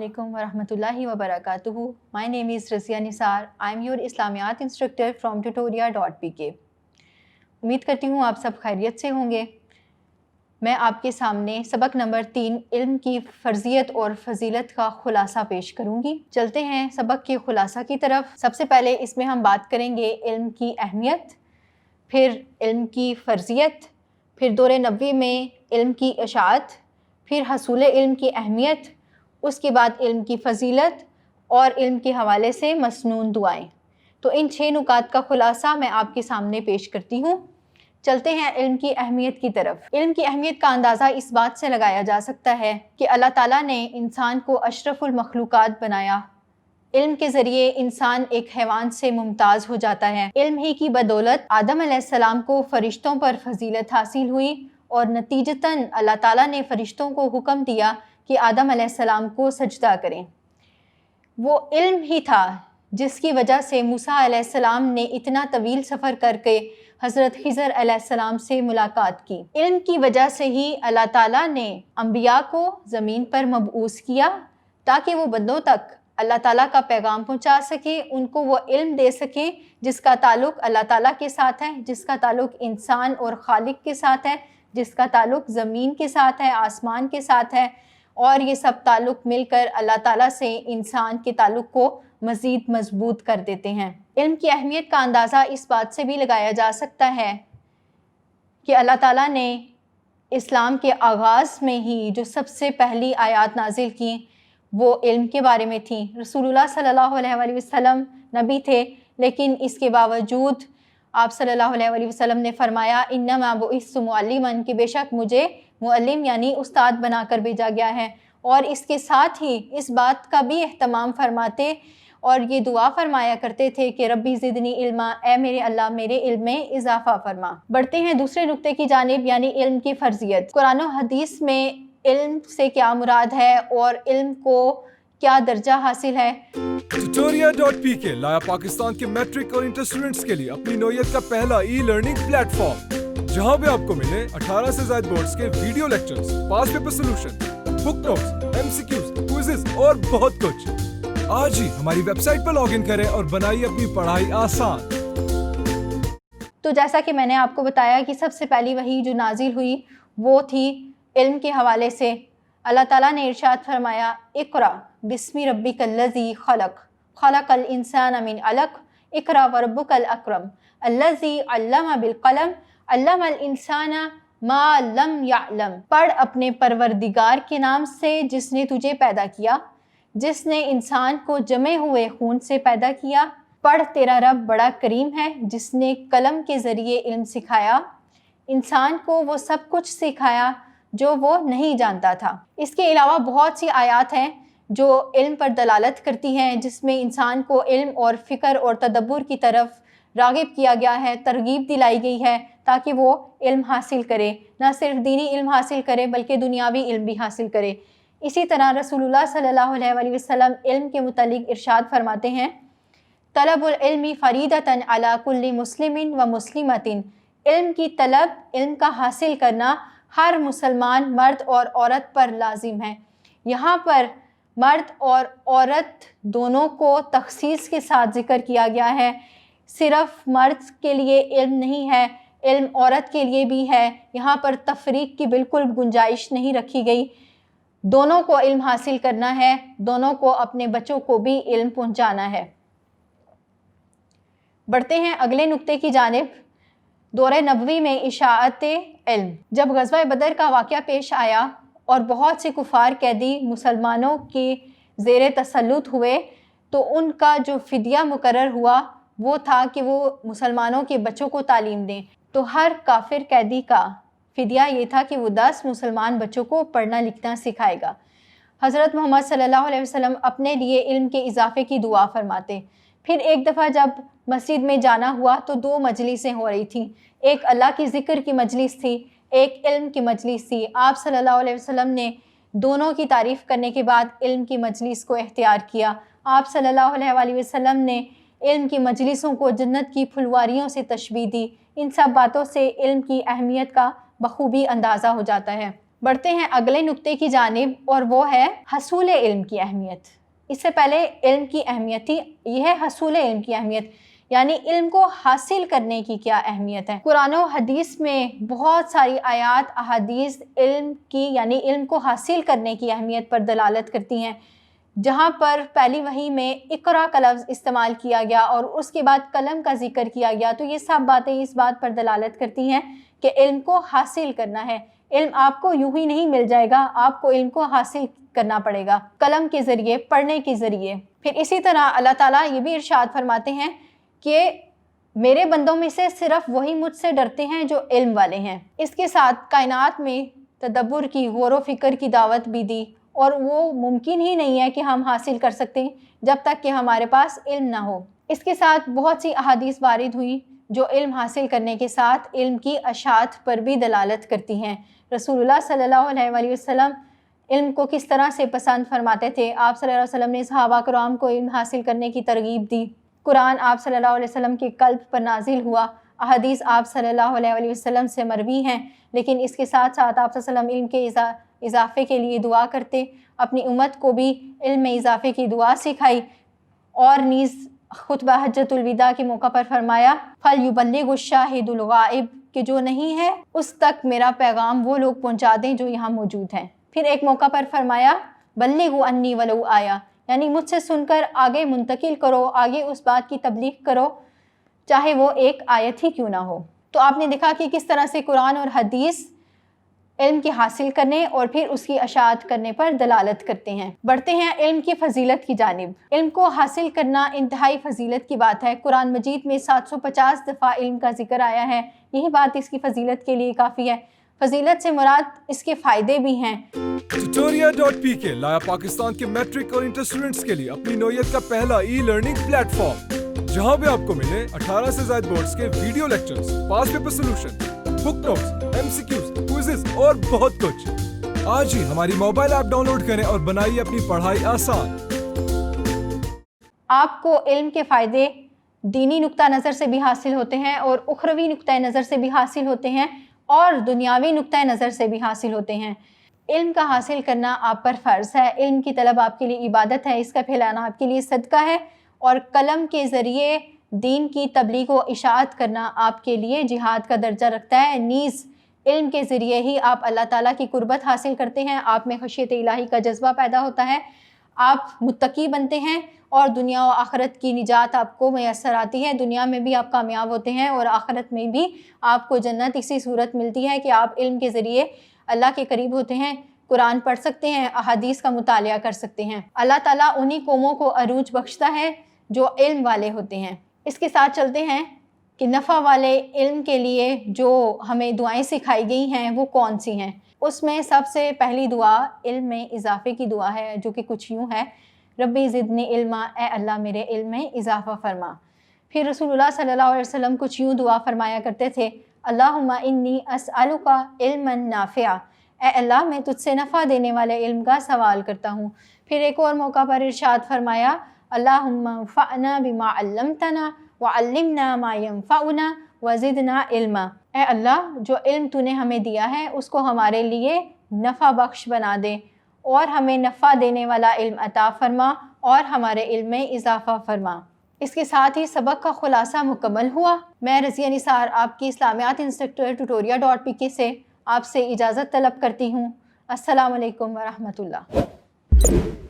Assalamualaikum warahmatullahi wabarakatuh. My name is Razia Nisar. I am your Islamiyat instructor from tutoria.pk. उम्मीद करती हूँ आप सब खैरियत से होंगे। मैं आपके सामने सबक नंबर 3 इल्म की फ़र्ज़ियत और फ़जीलत का ख़ुलासा पेश करूँगी। चलते हैं सबक के ख़ुलासा की तरफ। सबसे पहले इसमें हम बात करेंगे इल्म की अहमियत, फिर इल्म की फ़र्ज़ियत, फिर दौर नबवी में इल्म की इशाअत, फिर हसूल इल्म की अहमियत, उसके बाद इल्म की फ़जीलत और इल्म के हवाले से मसनून दुआएं। तो इन 6 नुकात का ख़ुलासा मैं आपके सामने पेश करती हूँ। चलते हैं इल्म की अहमियत की तरफ। इल्म की अहमियत का अंदाज़ा इस बात से लगाया जा सकता है कि अल्लाह ताला ने इंसान को अशरफुल मखलूक़ात बनाया। इल्म के ज़रिए इंसान एक हैवान से मुमताज़ हो जाता है। इल्म ही की बदौलत आदम अलैहिस्सलाम को फ़रिश्तों पर फ़जीलत हासिल हुई और नतीजतन अल्लाह ताला ने फ़रिश्तों को हुक्म दिया कि आदम अलैहिस्सलाम को सजदा करें। वो इल्म ही था जिसकी वजह से मूसा अलैहिस्सलाम ने इतना तवील सफ़र करके हज़रत खिज़र अलैहिस्सलाम से मुलाकात की। इल्म की वजह से ही अल्लाह ताला ने अंबिया को ज़मीन पर मबऊस किया ताकि वो बंदों तक अल्लाह ताला का पैगाम पहुंचा सके, उनको वो इल्म दे सके जिसका ताल्लुक़ अल्लाह ताला के साथ है, जिसका ताल्लुक़ इंसान और खालिक के साथ है, जिसका ताल्लुक़ ज़मीन के साथ है, आसमान के साथ है, और ये सब ताल्लुक़ मिलकर अल्लाह ताला से इंसान के ताल्लुक़ को मज़ीद मजबूत कर देते हैं। इल्म की अहमियत का अंदाज़ा इस बात से भी लगाया जा सकता है कि अल्लाह ताला ने इस्लाम के आगाज़ में ही जो सबसे पहली आयत नाजिल की वो इल्म के बारे में थी। रसूलुल्लाह सल्लल्लाहु अलैहि वसल्लम नबी थे, लेकिन इसके बावजूद आप सल्लल्लाहु अलैहि वसल्लम ने फरमाया इन्नमा बुइस्तु मुअल्लिमन, कि बेशक मुझे मुअल्लिम यानी उस्ताद बनाकर भेजा गया है। और इसके साथ ही इस बात का भी एहतमाम फरमाते और ये दुआ फरमाया करते थे कि रब्बी ज़िदनी इल्मा, ए मेरे अल्लाह मेरे इल्म में इजाफ़ा फरमा। बढ़ते हैं दूसरे नुक्ते की जानिब यानी इल्म की फ़र्ज़ियत। कुरान और हदीस में इल्म से क्या मुराद है और इल्म को क्या दर्जा हासिल है। tutoria.pk लाया पाकिस्तान के मैट्रिक और इंटर स्टूडेंट्स के लिए अपनी नौयत का पहला ई लर्निंग प्लेटफॉर्म, जहां पे आपको मिले 18 से ज्यादा बोर्ड्स के video lectures, past paper solution, book notes, MCQs, quizzes और बहुत कुछ। आज ही हमारी वेबसाइट पर लॉगिन करें और बनाइए अपनी पढ़ाई आसान। तो जैसा कि मैंने आपको बताया कि सबसे पहली वही जो नाजिल हुई वो थी इल्म के हवाले से। अल्लाह ताला ने इरशाद फरमाया इक़रा बिस्मि रब्बिकल्लज़ी खलक़ खलक़ल इंसान मिन अलक़ इक़रा व रब्बुकल अकरम अल्लज़ी अल्लमा बिल क़लम अल्लमल इंसाना मा लम यअलम। पढ़ अपने परवरदिगार के नाम से जिसने तुझे पैदा किया, जिसने इंसान को जमे हुए खून से पैदा किया। पढ़ तेरा रब बड़ा करीम है जिसने कलम के ज़रिए इल्म सिखाया, इंसान को वो सब कुछ सिखाया जो वो नहीं जानता था। इसके अलावा बहुत सी आयत हैं जो इल्म पर दलालत करती हैं, जिसमें इंसान को इल्म और फ़िक्र और तदब्बुर की तरफ राग़िब किया गया है, तरगीब दिलाई गई है ताकि वो इल्म हासिल करे, ना सिर्फ दीनी इल्म हासिल करे बल्कि दुनियावी इल्म भी हासिल करे। इसी तरह रसूलुल्लाह सल्लल्लाहु अलैहि वसल्लम इल्म के मुतालिक इरशाद फरमाते हैं तलबुल इल्मी फ़रीदतन अला कुल्ली मुस्लिमिन व मुस्लिमतिन। इल्म की तलब, इल्म का हासिल करना हर मुसलमान मर्द और औरत पर लाजिम है। यहाँ पर मर्द और औरत दोनों को तख़सीस के साथ ज़िक्र किया गया है। सिर्फ मर्द के लिए इल्म नहीं है, इल्म औरत के लिए भी है। यहाँ पर तफरीक की बिल्कुल गुंजाइश नहीं रखी गई। दोनों को इल्म हासिल करना है, दोनों को अपने बच्चों को भी इल्म पहुँचाना है। बढ़ते हैं अगले नुक्ते की जानिब। दौर नबवी में इशाअत इल्म। जब ग़ज़वा बदर का वाक़या पेश आया और बहुत से कुफ़ार कैदी मुसलमानों के ज़ेर तसल्लुत हुए तो उनका जो फ़िदिया मुकर्रर हुआ वो था कि वो मुसलमानों के बच्चों को तालीम दें। तो हर काफिर कैदी का फ़िदिया ये था कि वो 10 मुसलमान बच्चों को पढ़ना लिखना सिखाएगा। हज़रत मोहम्मद सल्लल्लाहु अलैहि वसल्लम अपने लिए इल्म के इजाफ़े की दुआ फरमाते। फिर एक दफ़ा जब मस्जिद में जाना हुआ तो 2 मजलिसें हो रही थीं। एक अल्लाह की ज़िक्र की मजलिस थी, एक इल्म की मजलिस थी। आप सल्लल्लाहु अलैहि वसल्लम ने दोनों की तारीफ़ करने के बाद इल्म की मजलिस को इख्तियार किया। आप सल्लल्लाहु अलैहि वसल्लम ने इल्म की मजलिसों को जन्नत की फुलवारियों से तशबीह दी। इन सब बातों से इल्म की अहमियत का बखूबी अंदाज़ा हो जाता है। बढ़ते हैं अगले नुक्ते की जानिब और वो है हसूल इल्म की अहमियत। इससे पहले इल्म की अहमियत थी, यह है हसूल इल्म की अहमियत, यानी इल्म को हासिल करने की क्या अहमियत है। कुरान और हदीस में बहुत सारी आयात अहादीस इल्म की यानी इल्म को हासिल करने की अहमियत पर दलालत करती हैं। जहाँ पर पहली वही में इकरा का लफ्ज़ इस्तेमाल किया गया और उसके बाद कलम का जिक्र किया गया, तो ये सब बातें इस बात पर दलालत करती हैं कि इल्म को हासिल करना है। इल्म आपको यूं ही नहीं मिल जाएगा, आपको इल्म को हासिल करना पड़ेगा कलम के ज़रिए, पढ़ने के ज़रिए। फिर इसी तरह अल्लाह ताला ये भी इरशाद फरमाते हैं कि मेरे बंदों में से सिर्फ वही मुझसे डरते हैं जो इल्म वाले हैं। इसके साथ कायनात में तदब्बुर की, गौर व फिक्र की दावत भी दी, और वो मुमकिन ही नहीं है कि हम हासिल कर सकते हैं जब तक कि हमारे पास इल्म ना हो। इसके साथ बहुत सी अहादीस वारिद हुई जो इल्म हासिल करने के साथ इल्म की अशात पर भी दलालत करती हैं। रसूलुल्लाह सल्लल्लाहु अलैहि वसल्लम इल्म को किस तरह से पसंद फरमाते थे। आप सल्लल्लाहु अलैहि वसल्लम ने सहाबा कराम को इल्म हासिल करने की तरगीब दी। कुरान आप सल्लल्लाहु अलैहि वसल्लम के कल्ब पर नाजिल हुआ, अहादीस आप सल्लल्लाहु अलैहि वसल्लम से मरवी हैं, लेकिन इसके साथ साथ आप सल्लल्लाहु अलैहि वसल्लम इल्म के इजाफ़े के लिए दुआ करते, अपनी उम्मत को भी इल्म में इजाफ़े की दुआ सिखाई। और नीज़ खुतबा हज्जतुल विदा के मौका पर फरमाया फल युबल्लिगु शाहिदुल गाइब, कि जो नहीं है उस तक मेरा पैगाम वो लोग पहुँचा दें जो यहाँ मौजूद हैं। फिर एक मौका पर फरमाया बल्लिगु अन्नी वलौ आया, यानी मुझसे सुनकर आगे मुंतकिल करो, आगे उस बात की तबलीग करो चाहे वो एक आयत ही क्यों ना हो। तो आपने देखा कि किस तरह से कुरान और हदीस इल्म के हासिल करने और फिर उसकी अशात करने पर दलालत करते हैं। बढ़ते हैं इल्म की फजीलत की जानिब। इल्म को हासिल करना इंतहाई फजीलत की बात है। कुरान मजीद में 750 दफ़ा इल्म का जिक्र आया है, यही बात इसकी फजीलत के लिए काफ़ी है। फजीलत से मुराद इसके फ़ायदे भी हैं। tutoria.pk लाया पाकिस्तान के मैट्रिक और इंटर स्टूडेंट्स के लिए अपनी नौयत का पहला ई लर्निंग प्लेटफॉर्म, जहां पे आपको मिले 18 से ज्यादा बोर्ड्स के video lectures, past paper solution, book notes, MCQs, quizzes और बहुत कुछ। आज ही हमारी मोबाइल ऐप डाउनलोड करें और बनाइए अपनी पढ़ाई आसान। आपको इल्म के फ़ायदे दीनी नुक्ता नज़र से भी हासिल होते हैं और उखरवी नुक्ता नज़र से भी हासिल होते हैं और दुनियावी नुक्ता नज़र से भी हासिल होते हैं। इल्म का हासिल करना आप पर फ़र्ज़ है। इल्म की तलब आपके लिए इबादत है, इसका फैलाना आपके लिए सदका है, और कलम के ज़रिए दीन की तबलीग व इशाअत करना आपके लिए जिहाद का दर्जा रखता है। नीज़ इल्म के ज़रिए ही आप अल्लाह ताला की कुर्बत हासिल करते हैं, आप में खशियत इलाही का जज्बा पैदा होता है, आप मुत्तकी बनते हैं और दुनिया और आखिरत की निजात आपको मैसर आती है। दुनिया में भी आप कामयाब होते हैं और आखिरत में भी आपको जन्नत इसी सूरत मिलती है कि आप इल्म के ज़रिए अल्लाह के करीब होते हैं, कुरान पढ़ सकते हैं, अहादीस का मुतालिया कर सकते हैं। अल्लाह ताला उन्हीं कौमों को अरूज बख्शता है जो इल्म वाले होते हैं। इसके साथ चलते हैं कि नफ़ा वाले इल्म के लिए जो हमें दुआएं सिखाई गई हैं वो कौन सी हैं। उसमें सबसे पहली दुआ इल्म में इजाफ़े की दुआ है, जो कि कुछ यूँ है, रब्बी ज़िदनी इल्मा, ए अल्लाह मेरे इल्म में इजाफ़ा फरमा। फिर रसूलुल्लाह सल्लल्लाहु अलैहि वसल्लम कुछ यूँ दुआ फरमाया करते थे, अल्लाहुम्मा इन्नी अस्अलुका इल्मन नाफ़िआ, ए अल्लाह मैं तुझसे नफ़ा देने वाले इल्म का सवाल करता हूँ। फिर एक और मौका पर इरशाद फरमाया, अल्लाहुम्मा फ़अना बिमा अल्लमतना व अल्लिमना मा यंफ़अुना व ज़िदना इल्मा, ए अल्लाह जो इल्म तूने हमें दिया है उसको हमारे लिए नफ़ा बख्श बना दे और हमें नफ़ा देने वाला इल्म अता फ़रमा और हमारे इल्म में इजाफ़ा फ़रमा। इसके साथ ही सबक का खुलासा मुकम्मल हुआ। मैं रज़िया निसार आपकी इस्लामियात इंस्ट्रक्टर tutoria.pk से आपसे इजाज़त तलब करती हूँ। अस्सलामु अलैकुम व रहमतुल्लाह।